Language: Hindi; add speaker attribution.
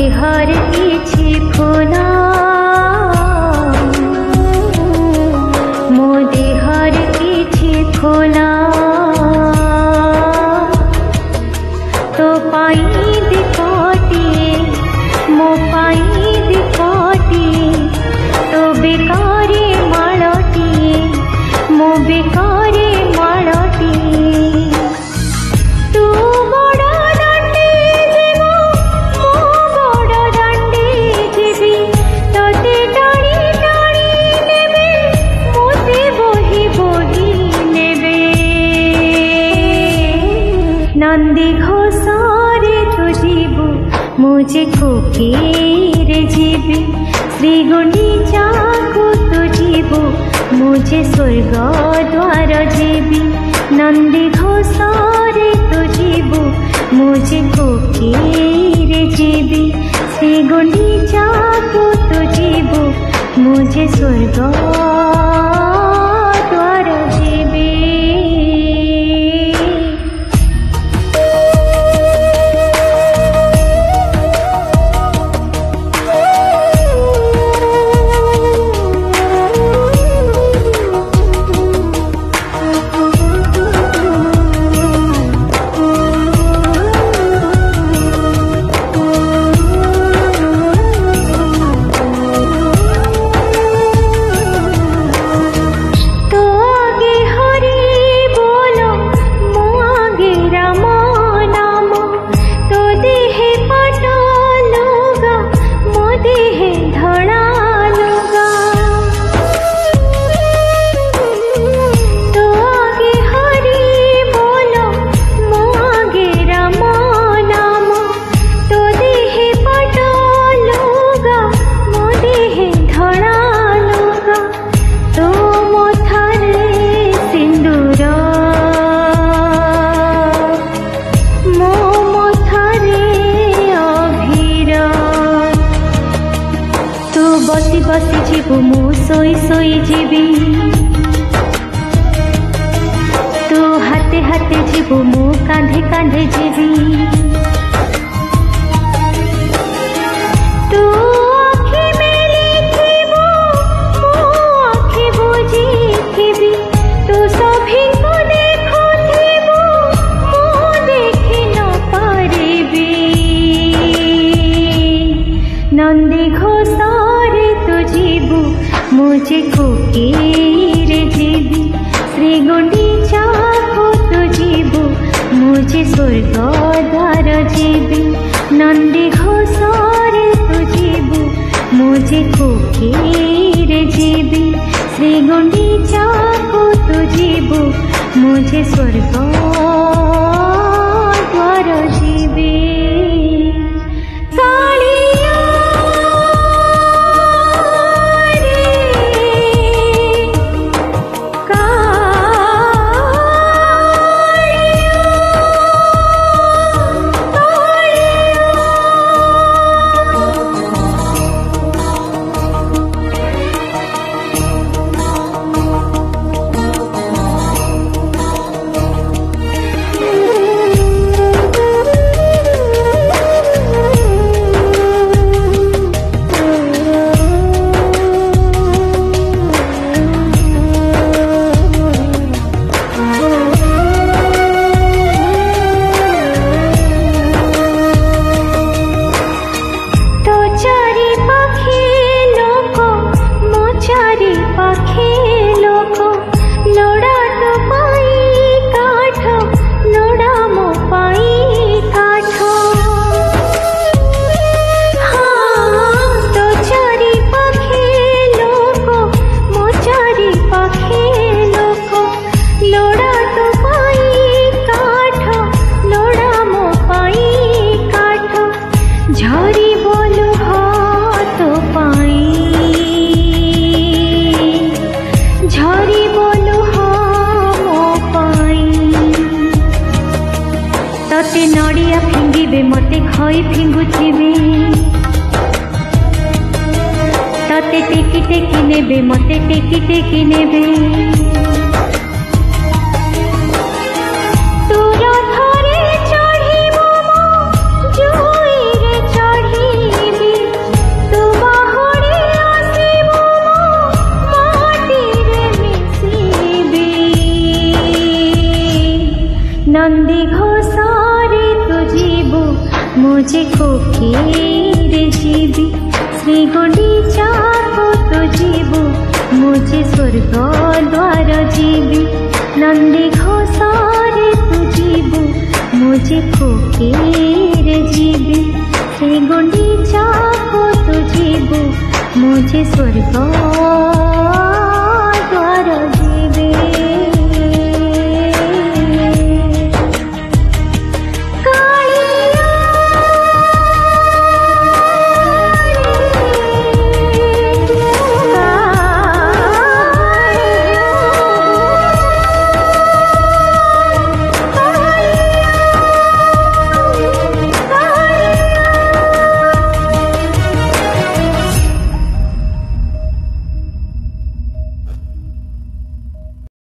Speaker 1: देहर किछि फुला मो देहर किछि फुला तो पाई दिकोटी मो पाई दिकोटी तो बेकारे मालटी मो बेकारे मालटी तू बड़ दांडी जीवो मो बड़ दांडी जीवी तोते टाणी टाणी नेबे मोते बोही बोही नेबे नंदी घोषारे तो जीवो मुझे कोकीर जीवी श्री गुंडीचा को तो जीवो मुझे स्वर्ग द्वार जीवी नंदी घोषारे तो जीवो मुझे कोकीर जीवी श्री गुंडीचा को तो जीवो मुझे स्वर्ग द्वार जीवी बसी बसी जीवो मु सोई सोई जीवी तू हाथे हाथे जीवो मु कांधे कांधे जीवी तू आँखि मेली थीबो मु आँखि बुझी थीबी तू सभी को देखो थीबो मु देखी न पारिबी नंदी घोषारे तो जीवो मुझे कोकीर जीवी श्री गुंडीचा को तो जीवो मुझे स्वर्ग द्वार जीवी नंदी घोषारे तो जीवो मुझे कोकीर जीवी श्री गुंडीचा को तो जीवो मुझे स्वर्ग द्वार जीवी नड़िया फिंगिबे मते खई फिंगुथिबे तते टेकी टेकी नेबे मते टेकी टेकी नेबे तोरा थरे चढ़ी मोमो जोई रे चढ़ी गुंडीचा को तो जीवु मुझे स्वर्ग द्वार जीवी नंदी घोषारे तू जीवु मुझे फकीर जीवी श्री गुंडीचा को तो जीवु मुझे स्वर्ग